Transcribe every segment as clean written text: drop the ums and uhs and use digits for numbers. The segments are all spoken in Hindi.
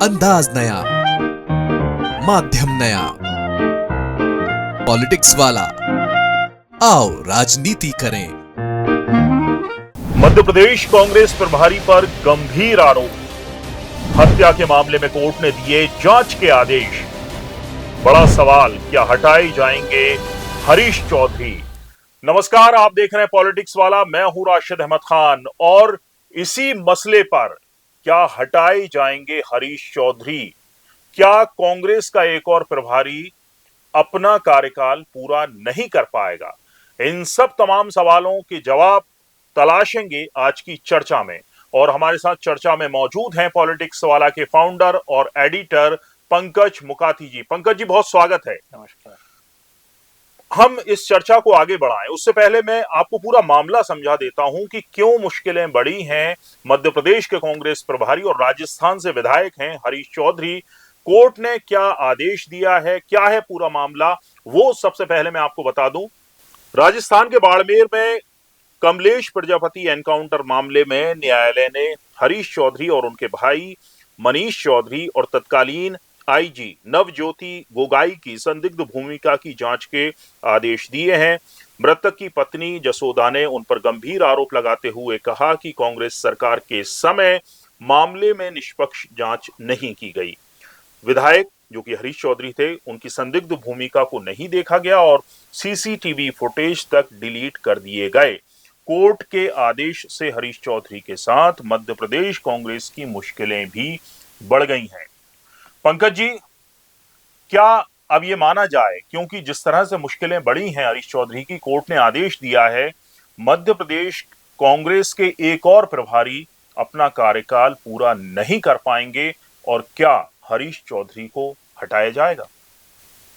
अंदाज नया, माध्यम नया, पॉलिटिक्स वाला। आओ राजनीति करें। मध्य प्रदेश कांग्रेस प्रभारी पर गंभीर आरोप। हत्या के मामले में कोर्ट ने दिए जांच के आदेश। बड़ा सवाल, क्या हटाए जाएंगे हरीश चौधरी? नमस्कार, आप देख रहे हैं पॉलिटिक्स वाला। मैं हूं राशिद अहमद खान और इसी मसले पर, क्या हटाए जाएंगे हरीश चौधरी? क्या कांग्रेस का एक और प्रभारी अपना कार्यकाल पूरा नहीं कर पाएगा? इन सब तमाम सवालों के जवाब तलाशेंगे आज की चर्चा में। और हमारे साथ चर्चा में मौजूद हैं पॉलिटिक्स वाला के फाउंडर और एडिटर पंकज मुकाती जी। पंकज जी, बहुत स्वागत है। नमस्कार। हम इस चर्चा को आगे बढ़ाएं उससे पहले मैं आपको पूरा मामला समझा देता हूं कि क्यों मुश्किलें बड़ी हैं। मध्य प्रदेश के कांग्रेस प्रभारी और राजस्थान से विधायक हैं हरीश चौधरी। कोर्ट ने क्या आदेश दिया है, क्या है पूरा मामला, वो सबसे पहले मैं आपको बता दूं। राजस्थान के बाड़मेर में कमलेश प्रजापति एनकाउंटर मामले में न्यायालय ने हरीश चौधरी और उनके भाई मनीष चौधरी और तत्कालीन आईजी नवज्योति गोगाई की संदिग्ध भूमिका की जांच के आदेश दिए हैं। मृतक की पत्नी जसोदा ने उन पर गंभीर आरोप लगाते हुए कहा कि कांग्रेस सरकार के समय मामले में निष्पक्ष जांच नहीं की गई। विधायक जो कि हरीश चौधरी थे, उनकी संदिग्ध भूमिका को नहीं देखा गया और सीसीटीवी फुटेज तक डिलीट कर दिए गए। कोर्ट के आदेश से हरीश चौधरी के साथ मध्य प्रदेश कांग्रेस की मुश्किलें भी बढ़ गई हैं। पंकज जी, क्या अब ये माना जाए, क्योंकि जिस तरह से मुश्किलें बढ़ी हैं हरीश चौधरी की, कोर्ट ने आदेश दिया है मध्य प्रदेश कांग्रेस के एक और प्रभारी अपना कार्यकाल पूरा नहीं कर पाएंगे, और क्या हरीश चौधरी को हटाया जाएगा?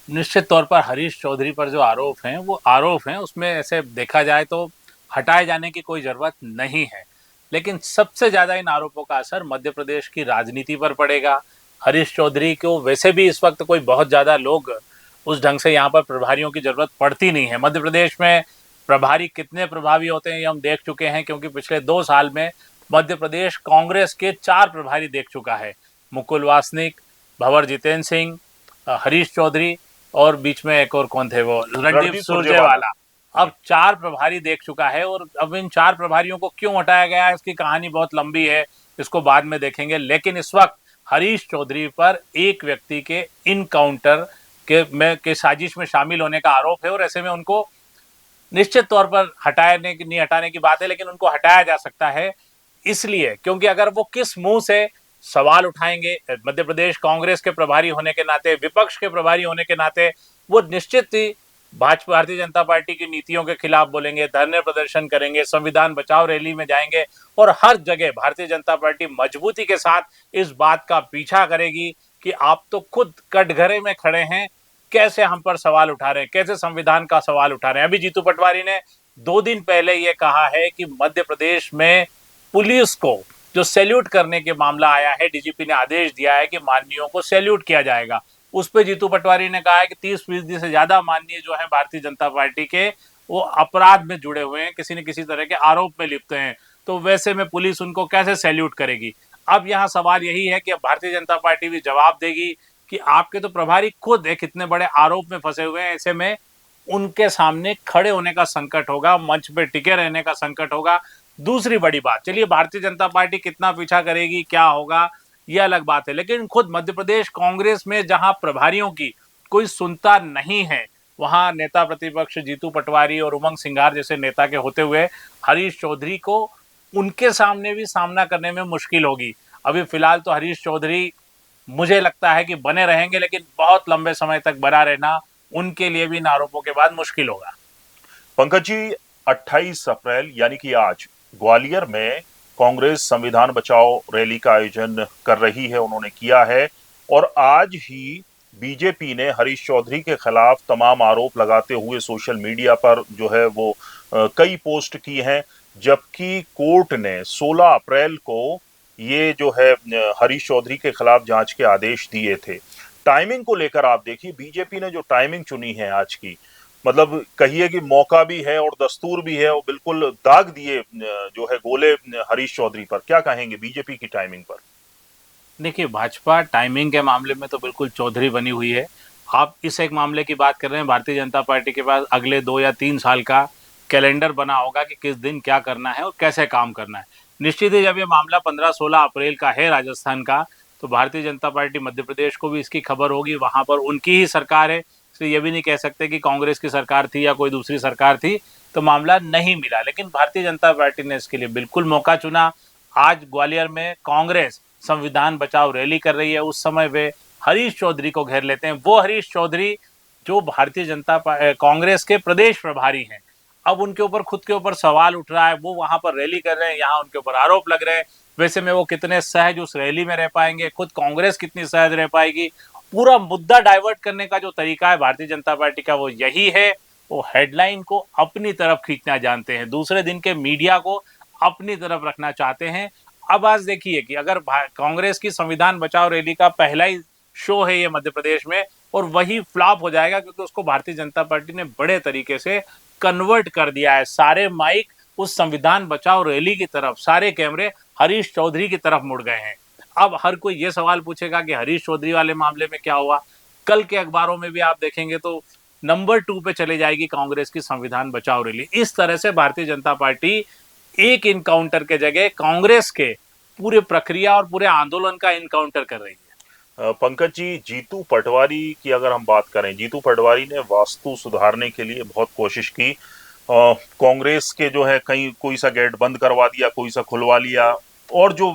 निश्चित तौर पर हरीश चौधरी पर जो आरोप हैं वो आरोप हैं, उसमें ऐसे देखा जाए तो हटाए जाने की कोई जरूरत नहीं है। लेकिन सबसे ज्यादा इन आरोपों का असर मध्य प्रदेश की राजनीति पर पड़ेगा। हरीश चौधरी को वैसे भी इस वक्त कोई बहुत ज्यादा लोग उस ढंग से यहाँ पर प्रभारियों की जरूरत पड़ती नहीं है। मध्य प्रदेश में प्रभारी कितने प्रभावी होते हैं ये हम देख चुके हैं, क्योंकि पिछले 2 साल में मध्य प्रदेश कांग्रेस के 4 प्रभारी देख चुका है। मुकुल वासनिक, भंवर जितेंद्र सिंह, हरीश चौधरी और बीच में एक और कौन थे, वो रणदीप सुरजेवाला। अब 4 प्रभारी देख चुका है। और अब इन 4 प्रभारियों को क्यों हटाया गया, इसकी कहानी बहुत लंबी है, इसको बाद में देखेंगे। लेकिन इस वक्त हरीश चौधरी पर एक व्यक्ति के इनकाउंटर के साजिश में शामिल होने का आरोप है, और ऐसे में उनको निश्चित तौर पर नहीं हटाने की बात है, लेकिन उनको हटाया जा सकता है। इसलिए क्योंकि अगर वो किस मुंह से सवाल उठाएंगे, मध्य प्रदेश कांग्रेस के प्रभारी होने के नाते, विपक्ष के प्रभारी होने के नाते, वो निश्चित ही भाजपा भारतीय जनता पार्टी की नीतियों के खिलाफ बोलेंगे, धरने प्रदर्शन करेंगे, संविधान बचाओ रैली में जाएंगे, और हर जगह भारतीय जनता पार्टी मजबूती के साथ इस बात का पीछा करेगी कि आप तो खुद कटघरे में खड़े हैं, कैसे हम पर सवाल उठा रहे हैं, कैसे संविधान का सवाल उठा रहे हैं। अभी जीतू पटवारी ने 2 दिन पहले ये कहा है कि मध्य प्रदेश में पुलिस को जो सैल्यूट करने के मामला आया है, डीजीपी ने आदेश दिया है कि माननीयों को सैल्यूट किया जाएगा। उस पे जीतू पटवारी ने कहा है कि 30% से ज्यादा माननीय जो है भारतीय जनता पार्टी के, वो अपराध में जुड़े हुए हैं, किसी न किसी तरह के आरोप में लिप्त हैं, तो वैसे में पुलिस उनको कैसे सैल्यूट करेगी? अब यहाँ सवाल यही है कि अब भारतीय जनता पार्टी भी जवाब देगी कि आपके तो प्रभारी खुद एक इतने बड़े आरोप में फंसे हुए हैं, ऐसे में उनके सामने खड़े होने का संकट होगा, मंच पे टिके रहने का संकट होगा। दूसरी बड़ी बात, चलिए भारतीय जनता पार्टी कितना पीछा करेगी, क्या होगा, ये अलग बात है, लेकिन खुद मध्य प्रदेश कांग्रेस में जहां प्रभारियों की कोई सुनता नहीं है, वहां नेता प्रतिपक्ष जीतू पटवारी और उमंग सिंघार जैसे नेता के होते हुए हरीश चौधरी को उनके सामने भी सामना करने में मुश्किल होगी। अभी फिलहाल तो हरीश चौधरी मुझे लगता है कि बने रहेंगे, लेकिन बहुत लंबे समय तक बना रहना उनके लिए भी इन आरोपों के बाद मुश्किल होगा। पंकज जी, 28 अप्रैल यानी कि आज ग्वालियर में कांग्रेस संविधान बचाओ रैली का आयोजन कर रही है, उन्होंने किया है। और आज ही बीजेपी ने हरीश चौधरी के खिलाफ तमाम आरोप लगाते हुए सोशल मीडिया पर जो है वो कई पोस्ट की हैं, जबकि कोर्ट ने 16 अप्रैल को ये जो है हरीश चौधरी के खिलाफ जांच के आदेश दिए थे। टाइमिंग को लेकर आप देखिए, बीजेपी ने जो टाइमिंग चुनी है आज की, मतलब कहिए कि मौका भी है और दस्तूर भी है, और बिल्कुल दाग दिए जो है गोले हरीश चौधरी पर। क्या कहेंगे बीजेपी की टाइमिंग पर? देखिए, भाजपा टाइमिंग के मामले में तो बिल्कुल चौधरी बनी हुई है। आप इस एक मामले की बात कर रहे हैं, भारतीय जनता पार्टी के पास अगले 2 या 3 साल का कैलेंडर बना होगा कि किस दिन क्या करना है और कैसे काम करना है। निश्चित ही जब ये मामला 15-16 अप्रैल का है राजस्थान का, तो भारतीय जनता पार्टी मध्य प्रदेश को भी इसकी खबर होगी, वहाँ पर उनकी ही सरकार है, इसलिए ये भी नहीं कह सकते कि कांग्रेस की सरकार थी या कोई दूसरी सरकार थी, तो मामला नहीं मिला। लेकिन भारतीय जनता पार्टी ने इसके लिए बिल्कुल मौका चुना। आज ग्वालियर में कांग्रेस संविधान बचाओ रैली कर रही है, उस समय वे हरीश चौधरी को घेर लेते हैं। वो हरीश चौधरी जो भारतीय जनता कांग्रेस के प्रदेश प्रभारी हैं, अब उनके ऊपर खुद के ऊपर सवाल उठ रहा है, वो वहां पर रैली कर रहे हैं, यहाँ उनके ऊपर आरोप लग रहे हैं। वैसे में वो कितने सहज उस रैली में रह पाएंगे, खुद कांग्रेस कितनी सहज रह पाएगी। पूरा मुद्दा डाइवर्ट करने का जो तरीका है भारतीय जनता पार्टी का वो यही है। वो हेडलाइन को अपनी तरफ खींचना जानते हैं, दूसरे दिन के मीडिया को अपनी तरफ रखना चाहते हैं। अब आज देखिए कि अगर कांग्रेस की संविधान बचाओ रैली का पहला ही शो है ये मध्य प्रदेश में, और वही फ्लॉप हो जाएगा क्योंकि उसको भारतीय जनता पार्टी ने बड़े तरीके से कन्वर्ट कर दिया है। सारे माइक उस संविधान बचाओ रैली की तरफ, सारे कैमरे हरीश चौधरी की तरफ मुड़ गए हैं। अब हर कोई ये सवाल पूछेगा कि हरीश चौधरी वाले मामले में क्या हुआ। कल के अखबारों में भी आप देखेंगे तो नंबर 2 पे चले जाएगी कांग्रेस की संविधान बचाओ रैली। इस तरह से भारतीय जनता पार्टी एक इनकाउंटर के जगह कांग्रेस के पूरे प्रक्रिया और पूरे आंदोलन का इनकाउंटर कर रही है। पंकज जी, जीतू पटवारी की अगर हम बात करें, जीतू पटवारी ने वास्तु सुधारने के लिए बहुत कोशिश की। कांग्रेस के जो है कहीं कोई सा गेट बंद करवा दिया, कोई सा खुलवा लिया, और जो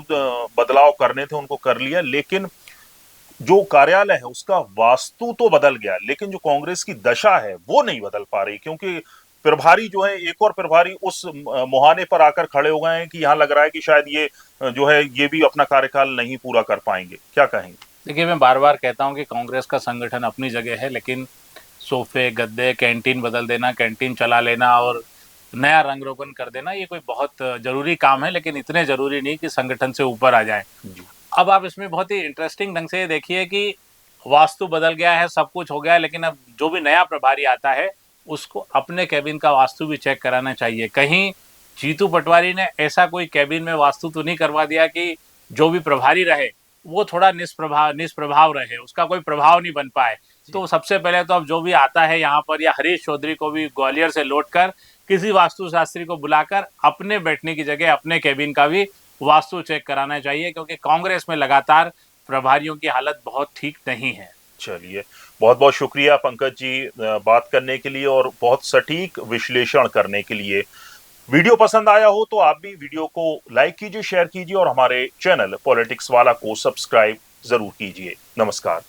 बदलाव करने थे उनको कर लिया, लेकिन जो कार्यालय है उसका वास्तु तो बदल गया, लेकिन जो कांग्रेस की दशा है वो नहीं बदल पा रही, क्योंकि प्रभारी जो है, एक और प्रभारी उस मुहाने पर आकर खड़े हो गए हैं कि यहाँ लग रहा है कि शायद ये जो है ये भी अपना कार्यकाल नहीं पूरा कर पाएंगे। क्या कहेंगे? देखिए, मैं बार बार कहता हूँ कि कांग्रेस का संगठन अपनी जगह है, लेकिन सोफे, गद्दे, कैंटीन बदल देना, कैंटीन चला लेना और नया रंग रोगन कर देना, ये कोई बहुत जरूरी काम है, लेकिन इतने जरूरी नहीं कि संगठन से ऊपर आ जाए। अब आप इसमें बहुत ही इंटरेस्टिंग ढंग से देखिए कि वास्तु बदल गया है, सब कुछ हो गया है, लेकिन अब जो भी नया प्रभारी आता है उसको अपने कैबिन का वास्तु भी चेक कराना चाहिए। कहीं जीतू पटवारी ने ऐसा कोई कैबिन में वास्तु तो नहीं करवा दिया कि जो भी प्रभारी रहे वो थोड़ा निष्प्रभाव रहे, उसका कोई प्रभाव नहीं बन पाए। तो सबसे पहले तो अब जो भी आता है यहाँ पर, या हरीश चौधरी को भी ग्वालियर से लौटकर किसी वास्तुशास्त्री को बुलाकर अपने बैठने की जगह अपने कैबिन का भी वास्तु चेक कराना चाहिए, क्योंकि कांग्रेस में लगातार प्रभारियों की हालत बहुत ठीक नहीं है। चलिए, बहुत बहुत शुक्रिया पंकज जी बात करने के लिए और बहुत सटीक विश्लेषण करने के लिए। वीडियो पसंद आया हो तो आप भी वीडियो को लाइक कीजिए, शेयर कीजिए और हमारे चैनल पॉलिटिक्स वाला को सब्सक्राइब जरूर कीजिए। नमस्कार।